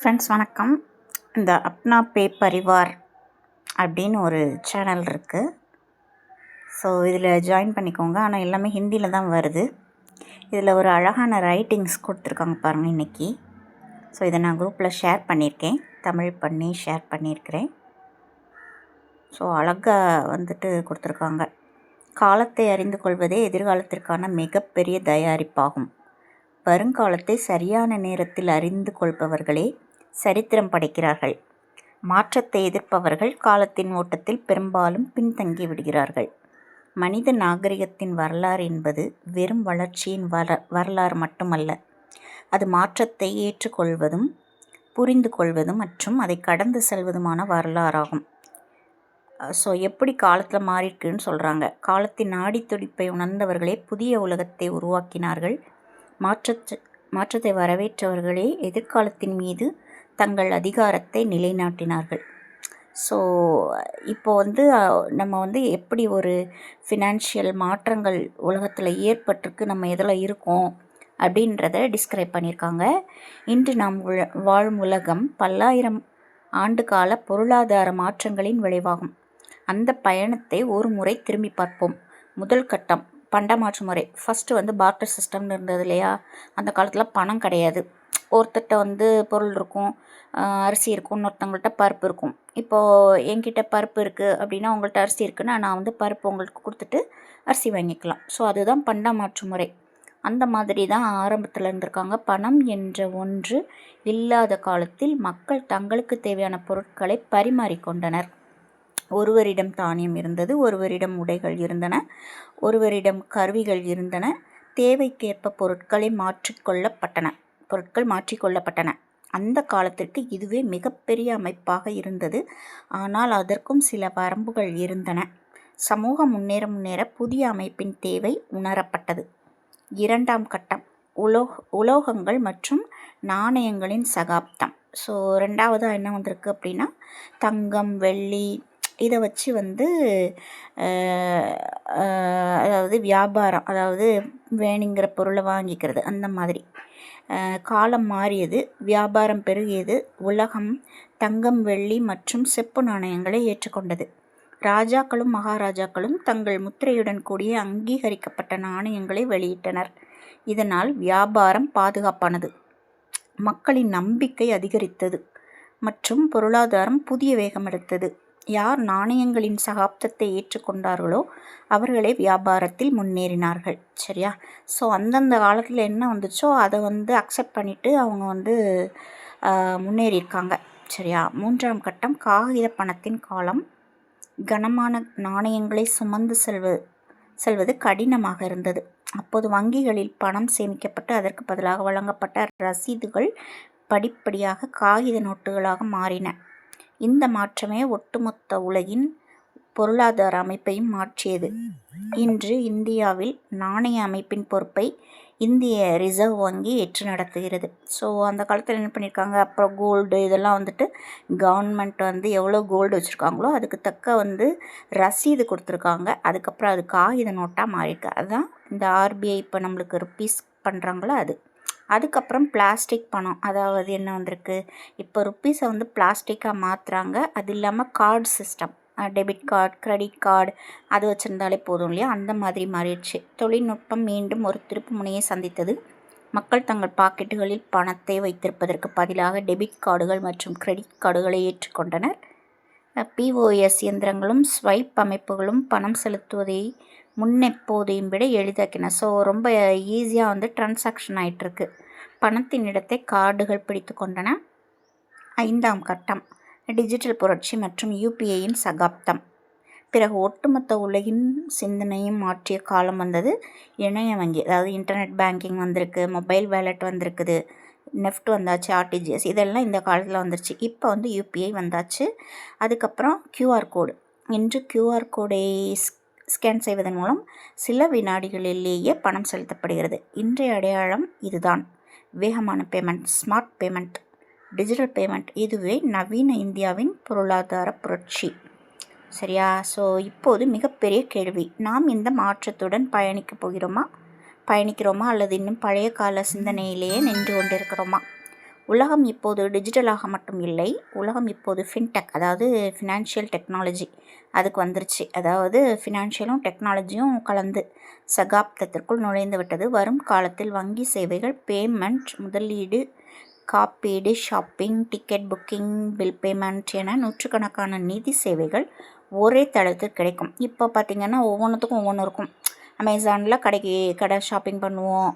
Friends வணக்கம். இந்த அப்னா பே பரிவார் அப்படின்னு ஒரு சேனல் இருக்குது. ஸோ இதில் ஜாயின் பண்ணிக்கோங்க. ஆனால் எல்லாமே ஹிந்தியில் தான் வருது. இதில் ஒரு அழகான ரைட்டிங்ஸ் கொடுத்துருக்காங்க பாருங்கள் இன்றைக்கி. ஸோ இதை நான் குரூப்பில் ஷேர் பண்ணியிருக்கேன், தமிழ் பண்ணி ஷேர் பண்ணியிருக்கிறேன். ஸோ அழகாக கொடுத்துருக்காங்க. காலத்தை அறிந்து கொள்வதே எதிர்காலத்திற்கான மிகப்பெரிய தயாரிப்பாகும். வருங்காலத்தை சரியான நேரத்தில் அறிந்து கொள்பவர்களே சரித்திரம் படைக்கிறார்கள். மாற்றத்தை எதிர்ப்பவர்கள் காலத்தின் ஓட்டத்தில் பெரும்பாலும் பின்தங்கி விடுகிறார்கள். மனித நாகரிகத்தின் வரலாறு என்பது வெறும் வளர்ச்சியின் வரலாறு மட்டுமல்ல, அது மாற்றத்தை ஏற்றுக்கொள்வதும் புரிந்து கொள்வதும் மற்றும் அதை கடந்து செல்வதுமான வரலாறாகும். ஸோ எப்படி காலத்தில் மாறியிருக்குன்னு சொல்கிறாங்க. காலத்தின் நாடித்துடிப்பை உணர்ந்தவர்களே புதிய உலகத்தை உருவாக்கினார்கள். மாற்றத்தை வரவேற்றவர்களே எதிர்காலத்தின் மீது தங்கள் அதிகாரத்தை நிலைநாட்டினார்கள். ஸோ இப்போது நம்ம எப்படி ஒரு ஃபினான்ஷியல் மாற்றங்கள் உலகத்தில் ஏற்பட்டிருக்கு, நம்ம எதில் இருக்கோம் அப்படின்றத டிஸ்கிரைப் பண்ணியிருக்காங்க. இன்று நாம் வாழும் உலகம் பல்லாயிரம் ஆண்டு கால பொருளாதார மாற்றங்களின் விளைவாகும். அந்த பயணத்தை ஒரு முறை திரும்பி பார்ப்போம். முதல் கட்டம் பண்டமாற்று முறை. ஃபஸ்ட்டு பார்ட்டர் சிஸ்டம்னு இருந்தது இல்லையா? அந்த காலத்தில் பணம் கிடையாது. ஒருத்தர்கிட்ட பொருள் இருக்கும், அரிசி இருக்கும், இன்னொருத்தவங்கள்ட்ட பருப்பு இருக்கும். இப்போது என்கிட்ட பருப்பு இருக்குது அப்படின்னா உங்கள்கிட்ட அரிசி இருக்குன்னா நான் பருப்பு உங்களுக்கு கொடுத்துட்டு அரிசி வாங்கிக்கலாம். ஸோ அதுதான் பண்டமாற்று முறை. அந்த மாதிரி தான் ஆரம்பத்தில் இருந்திருக்காங்க. பணம் என்ற ஒன்று இல்லாத காலத்தில் மக்கள் தங்களுக்கு தேவையான பொருட்களை பரிமாறிக்கொண்டனர். ஒருவரிடம் தானியம் இருந்தது, ஒருவரிடம் உடைகள் இருந்தன, ஒருவரிடம் கருவிகள் இருந்தன. தேவைக்கேற்ப பொருட்கள் மாற்றிக்கொள்ளப்பட்டன. அந்த காலத்திற்கு இதுவே மிகப்பெரிய அமைப்பாக இருந்தது. ஆனால் அதற்கும் சில வரம்புகள் இருந்தன. சமூகம் முன்னேற புதிய அமைப்பின் தேவை உணரப்பட்டது. இரண்டாம் கட்டம் உலோகங்கள் மற்றும் நாணயங்களின் சகாப்தம். ஸோ ரெண்டாவதாக என்ன வந்திருக்கு அப்படின்னா, தங்கம், வெள்ளி இதை வச்சு அதாவது வியாபாரம், அதாவது வேணுங்கிற பொருளை வாங்கிக்கிறது, அந்த மாதிரி. காலம் மாறியது, வியாபாரம் பெருகியது. உலகம் தங்கம், வெள்ளி மற்றும் செப்பு நாணயங்களை ஏற்றுக்கொண்டது. ராஜாக்களும் மகாராஜாக்களும் தங்கள் முத்திரையுடன் கூடிய அங்கீகரிக்கப்பட்ட நாணயங்களை வெளியிட்டனர். இதனால் வியாபாரம் பாதுகாப்பானது, மக்களின் நம்பிக்கை அதிகரித்தது மற்றும் பொருளாதாரம் புதிய வேகம் எடுத்தது. யார் நாணயங்களின் சகாப்தத்தை ஏற்றுக்கொண்டார்களோ அவர்களே வியாபாரத்தில் முன்னேறினார்கள். சரியா? ஸோ அந்தந்த காலத்தில் என்ன வந்துச்சோ அதை அக்செப்ட் பண்ணிவிட்டு அவங்க முன்னேறியிருக்காங்க. சரியா? மூன்றாம் கட்டம் காகித பணத்தின் காலம். கனமான நாணயங்களை சுமந்து செல்வது கடினமாக இருந்தது. அப்போது வங்கிகளில் பணம் சேமிக்கப்பட்டு அதற்கு பதிலாக வழங்கப்பட்ட ரசீதுகள் படிப்படியாக காகித நோட்டுகளாக மாறின. இந்த மாற்றமே ஒட்டுமொத்த உலகின் பொருளாதார அமைப்பையும் மாற்றியது. இன்று இந்தியாவில் நாணய அமைப்பின் பொறுப்பை இந்திய ரிசர்வ் வங்கி ஏற்று நடத்துகிறது. ஸோ அந்த காலத்தில் என்ன பண்ணியிருக்காங்க, அப்புறம் கோல்டு இதெல்லாம் கவர்மெண்ட் எவ்வளோ கோல்டு வச்சுருக்காங்களோ அதுக்கு தக்க ரசீது கொடுத்துருக்காங்க. அதுக்கப்புறம் அது காகித நோட்டாக மாறியிருக்கு. அதுதான் இந்த ஆர்பிஐ இப்போ நம்மளுக்கு ருப்பீஸ் பண்ணுறாங்களோ அது. அதுக்கப்புறம் பிளாஸ்டிக் பணம், அதாவது என்ன வந்திருக்கு, இப்போ ருப்பீஸை பிளாஸ்டிக்காக மாற்றுறாங்க. அது இல்லாமல் card system, debit card, credit card அது வச்சுருந்தாலே போதும் இல்லையா? அந்த மாதிரி மாறிடுச்சு. தொழில்நுட்பம் மீண்டும் ஒரு திருப்பு முனையை சந்தித்தது. மக்கள் தங்கள் பாக்கெட்டுகளில் பணத்தை வைத்திருப்பதற்கு பதிலாக டெபிட் கார்டுகள் மற்றும் கிரெடிட் கார்டுகளை ஏற்றுக்கொண்டனர். பிஓஎஸ் இயந்திரங்களும் ஸ்வைப் அமைப்புகளும் பணம் செலுத்துவதை முன்னெப்போதையும் விட எளிதாக்கின. ஸோ ரொம்ப ஈஸியாக டிரான்சாக்ஷன் ஆகிட்டுருக்கு. பணத்தின் இடத்தை கார்டுகள் பிடித்து கொண்டன. ஐந்தாம் கட்டம் டிஜிட்டல் புரட்சி மற்றும் யூபிஐயின் சகாப்தம். பிறகு ஒட்டுமொத்த உலகின் சிந்தனையும் மாற்றிய காலம் வந்தது. இணைய வங்கி, அதாவது இன்டர்நெட் பேங்கிங் வந்திருக்கு, மொபைல் வேலெட் வந்திருக்குது, நெஃப்ட் வந்தாச்சு, ஆர்டிஜிஎஸ் இதெல்லாம் இந்த காலத்தில் வந்துருச்சு. இப்போ யூபிஐ வந்தாச்சு. அதுக்கப்புறம் கியூஆர் கோடு. இன்று கியூஆர் கோடை ஸ்கேன் செய்வதன் மூலம் சில வினாடிகளிலேயே பணம் செலுத்தப்படுகிறது. இன்றைய அடையாளம் இதுதான். வேகமான payment, smart payment, digital payment. இதுவே நவீன இந்தியாவின் பொருளாதார புரட்சி. சரியா? ஸோ இப்போது மிகப்பெரிய கேள்வி, நாம் இந்த மாற்றத்துடன் பயணிக்கிறோமா அல்லது இன்னும் பழைய கால சிந்தனையிலேயே நின்று கொண்டிருக்கிறோமா? உலகம் இப்போது டிஜிட்டலாக மட்டும் இல்லை, உலகம் இப்போது ஃபின்டெக், அதாவது ஃபினான்ஷியல் டெக்னாலஜி அதுக்கு வந்துருச்சு. அதாவது ஃபினான்ஷியலும் டெக்னாலஜியும் கலந்து சகாப்தத்திற்குள் நுழைந்து விட்டது. வரும் காலத்தில் வங்கி சேவைகள், பேமெண்ட், முதலீடு, காப்பீடு, shopping, ticket booking, bill payment என நூற்றுக்கணக்கான நிதி சேவைகள் ஒரே தளத்தில் கிடைக்கும். இப்போ பார்த்திங்கன்னா ஒவ்வொன்றுத்துக்கும் ஒவ்வொன்று இருக்கும். அமேசானில் கடை ஷாப்பிங் பண்ணுவோம்,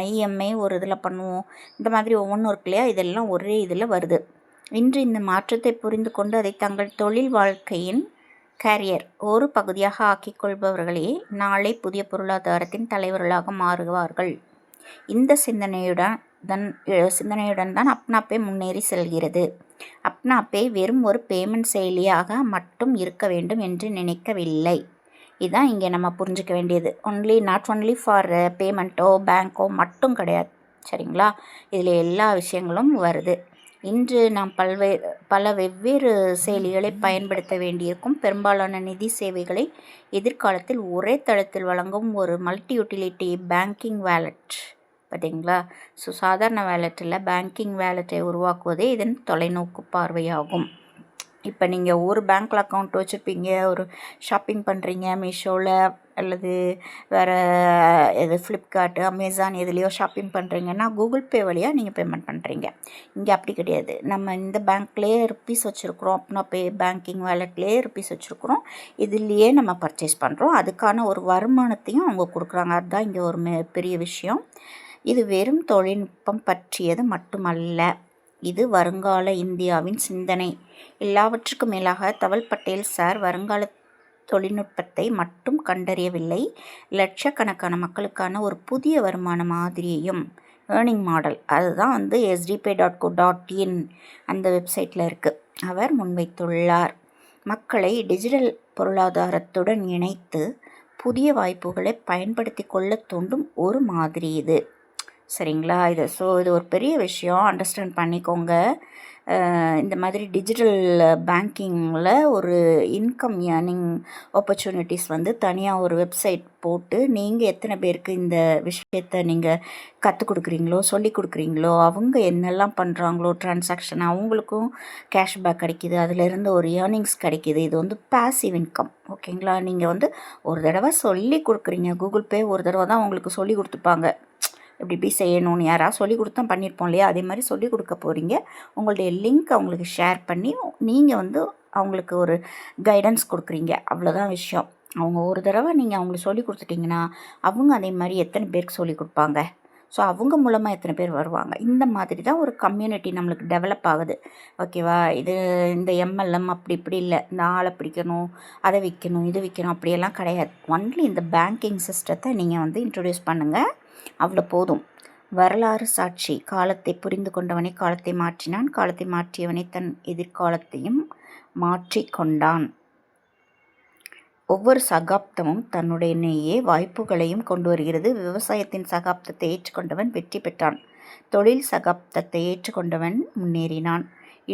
இஎம்ஐ ஒரு இதில் பண்ணுவோம், இந்த மாதிரி ஒவ்வொன்றும் இருக்கு இல்லையா, இதெல்லாம் ஒரே இதில் வருது. இன்று இந்த மாற்றத்தை புரிந்து கொண்டு அதை தங்கள் தொழில் வாழ்க்கையின் கேரியர் ஒரு பகுதியாக ஆக்கிக்கொள்பவர்களே நாளை புதிய பொருளாதாரத்தின் தலைவர்களாக மாறுவார்கள். இந்த சிந்தனையுடன் தான் அப்னா பே முன்னேறி செல்கிறது. அப்னா பே வெறும் ஒரு பேமெண்ட் செயலியாக மட்டும் இருக்க வேண்டும் என்று நினைக்கவில்லை. இதுதான் இங்கே நம்ம புரிஞ்சிக்க வேண்டியது. நாட் ஒன்லி ஃபார் பேமெண்ட்டோ பேங்க்கோ மட்டும் கிடையாது, சரிங்களா? இதில் எல்லா விஷயங்களும் வருது. இன்று நாம் பல வெவ்வேறு செயலிகளை பயன்படுத்த வேண்டியிருக்கும். பெரும்பாலான நிதி சேவைகளை எதிர்காலத்தில் ஒரே தளத்தில் வழங்கும் ஒரு மல்டி யூட்டிலிட்டி பேங்கிங் வேலட், பார்த்தீங்களா? ஸோ சாதாரண வேலெட்டில் பேங்கிங் வேலெட்டை உருவாக்குவதே இதன் தொலைநோக்கு பார்வையாகும். இப்போ நீங்கள் ஒரு பேங்க்கில் அக்கௌண்ட் வச்சுருப்பீங்க, ஒரு ஷாப்பிங் பண்ணுறீங்க மீஷோவில் அல்லது வேறு எது ஃப்ளிப்கார்ட்டு, அமேசான் எதுலேயோ ஷாப்பிங் பண்ணுறீங்கன்னா கூகுள் பே வழியாக நீங்கள் பேமெண்ட் பண்ணுறீங்க. இங்கே அப்படி கிடையாது. நம்ம இந்த பேங்க்லேயே ருப்பீஸ் வச்சுருக்குறோம், அப்னா பே பேங்கிங் வேலெட்லேயே ருப்பீஸ் வச்சுருக்குறோம், இதுலேயே நம்ம பர்ச்சேஸ் பண்ணுறோம். அதுக்கான ஒரு வருமானத்தையும் அவங்க கொடுக்குறாங்க. அதுதான் இங்கே ஒரு பெரிய விஷயம். இது வெறும் தொழில்நுட்பம் பற்றியது மட்டுமல்ல, இது வருங்கால இந்தியாவின் சிந்தனை. எல்லாவற்றுக்கும் மேலாக தவல் பட்டேல் சார் வருங்கால தொழில்நுட்பத்தை மட்டும் கண்டறியவில்லை, லட்சக்கணக்கான மக்களுக்கான ஒரு புதிய வருமான மாதிரியையும், ஏர்னிங் மாடல், அதுதான் sdpay.co.in அந்த வெப்சைட்டில் இருக்குது, அவர் முன்வைத்துள்ளார். மக்களை டிஜிட்டல் பொருளாதாரத்துடன் இணைத்து புதிய வாய்ப்புகளை பயன்படுத்தி கொள்ள தூண்டும் ஒரு மாதிரி இது, சரிங்களா? இது ஒரு பெரிய விஷயம், அண்டர்ஸ்டாண்ட் பண்ணிக்கோங்க. இந்த மாதிரி டிஜிட்டல் பேங்கிங்கில் ஒரு இன்கம் ஏர்னிங் ஆப்பர்ச்சுனிட்டிஸ் தனியாக ஒரு வெப்சைட் போட்டு நீங்கள் எத்தனை பேருக்கு இந்த விஷயத்தை நீங்கள் கற்றுக் கொடுக்குறீங்களோ, சொல்லி கொடுக்குறீங்களோ, அவங்க என்னெல்லாம் பண்ணுறாங்களோ ட்ரான்சாக்ஷன், அவங்களுக்கும் கேஷ்பேக் கிடைக்கிது, அதிலிருந்து ஒரு ஏர்னிங்ஸ் கிடைக்கிது. இது பேசிவ் இன்கம், ஓகேங்களா? நீங்கள் ஒரு தடவை சொல்லி கொடுக்குறீங்க, கூகுள் பே ஒரு தடவை தான் உங்களுக்கு சொல்லி கொடுத்துப்பாங்க, இப்படி செய்யணும்னு யாராவது சொல்லி கொடுத்தா பண்ணியிருப்போம் இல்லையா, அதே மாதிரி சொல்லி கொடுக்க போகிறீங்க. உங்களுடைய லிங்க் அவங்களுக்கு ஷேர் பண்ணி நீங்கள் அவங்களுக்கு ஒரு கைடன்ஸ் கொடுக்குறீங்க, அவ்வளோதான் விஷயம். அவங்க ஒரு தடவை நீங்கள் அவங்களுக்கு சொல்லி கொடுத்துட்டிங்கன்னா அவங்க அதே மாதிரி எத்தனை பேருக்கு சொல்லி கொடுப்பாங்க, ஸோ அவங்க மூலமாக எத்தனை பேர் வருவாங்க. இந்த மாதிரி தான் ஒரு கம்யூனிட்டி நம்மளுக்கு டெவலப் ஆகுது, ஓகேவா? இந்த எம்எல்எம் அப்படி இப்படி இல்லை, இந்த ஆளை பிடிக்கணும், அதை விற்கணும், இது விற்கணும், அப்படியெல்லாம் கிடையாது. ஒன்லி இந்த பேங்கிங் சிஸ்டத்தை நீங்கள் இன்ட்ரடியூஸ் பண்ணுங்கள், அவ்வளோ போதும். வரலாறு சாட்சி. காலத்தை புரிந்து கொண்டவனை காலத்தை மாற்றினான், காலத்தை மாற்றியவனை தன் எதிர்காலத்தையும் மாற்றிக்கொண்டான். ஒவ்வொரு சகாப்தமும் தன்னுடனேயே வாய்ப்புகளையும் கொண்டு வருகிறது. விவசாயத்தின் சகாப்தத்தை ஏற்றுக்கொண்டவன் வெற்றி பெற்றான், தொழில் சகாப்தத்தை ஏற்றுக்கொண்டவன் முன்னேறினான்,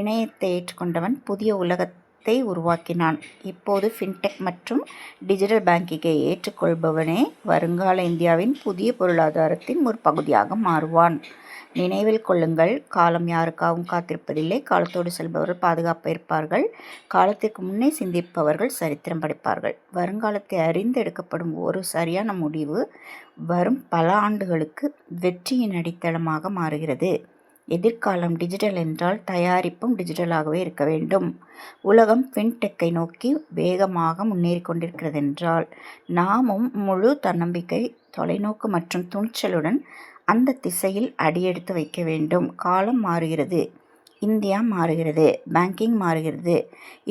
இணையத்தை ஏற்றுக்கொண்டவன் புதிய உலகத்தை உருவாக்கினான். இப்போது ஃபின்டெக் மற்றும் டிஜிட்டல் பேங்கிங்கை ஏற்றுக்கொள்பவனே வருங்கால இந்தியாவின் புதிய பொருளாதாரத்தின் ஒரு பகுதியாக மாறுவான். நினைவில் கொள்ளுங்கள், காலம் யாருக்காகவும் காத்திருப்பதில்லை. காலத்தோடு செல்பவர்கள் பாதுகாப்பாக இருப்பார்கள், காலத்திற்கு முன்னே சிந்திப்பவர்கள் சரித்திரம் படைப்பார்கள். வருங்காலத்தை அறிந்து எடுக்கப்படும் ஒரு சரியான முடிவு வரும் பல ஆண்டுகளுக்கு வெற்றியின் அடித்தளமாக மாறுகிறது. எதிர்காலம் டிஜிட்டல் என்றால் தயாரிப்பும் டிஜிட்டலாகவே இருக்க வேண்டும். உலகம் ஃபின்டெக்கை நோக்கி வேகமாக முன்னேறி கொண்டிருக்கிறது என்றால் நாமும் முழு தன்னம்பிக்கை, தொலைநோக்கு மற்றும் துணிச்சலுடன் அந்த திசையில் அடியெடுத்து வைக்க வேண்டும். காலம் மாறுகிறது, இந்தியா மாறுகிறது, பேங்கிங் மாறுகிறது.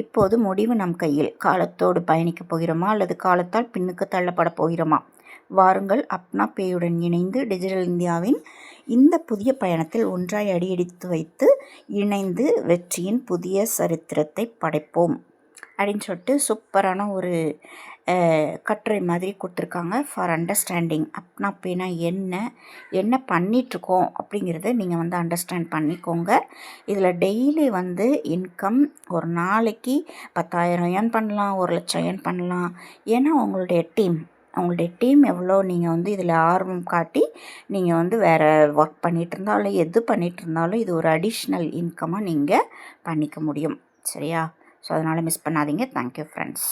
இப்போது முடிவு நம் கையில். காலத்தோடு பயணிக்கப் போகிறோமா அல்லது காலத்தால் பின்னுக்கு தள்ளப்பட போகிறோமா? வாருங்கள், அப்னா பேயுடன் இணைந்து டிஜிட்டல் இந்தியாவின் இந்த புதிய பயணத்தில் ஒன்றாய் அடியெடுத்து வைத்து இணைந்து வெற்றியின் புதிய சரித்திரத்தை படைப்போம் அப்படின்னு சொல்லிட்டு சூப்பரான ஒரு கட்டுரை மாதிரி கொடுத்துருக்காங்க. ஃபார் அண்டர்ஸ்டாண்டிங் அப்னா பேனா என்ன பண்ணிகிட்ருக்கோம் அப்படிங்கிறத நீங்கள் அண்டர்ஸ்டாண்ட் பண்ணிக்கோங்க. இதில் டெய்லி இன்கம் ஒரு நாளைக்கு 10,000 ஏர்ன் பண்ணலாம், 1,00,000 ஏர்ன் பண்ணலாம். ஏன்னா உங்களுடைய டீம் உங்களுடைய டீம் எவ்வளோ நீங்கள் வந்து இதில் ஆர்வம் காட்டி நீங்கள் வந்து வேறு ஒர்க் பண்ணிகிட்டு இருந்தாலும் எது பண்ணிகிட்டு இருந்தாலும் இது ஒரு அடிஷ்னல் இன்கமாக நீங்கள் பண்ணிக்க முடியும். சரியா? ஸோ அதனால் மிஸ் பண்ணாதீங்க. Thank you friends.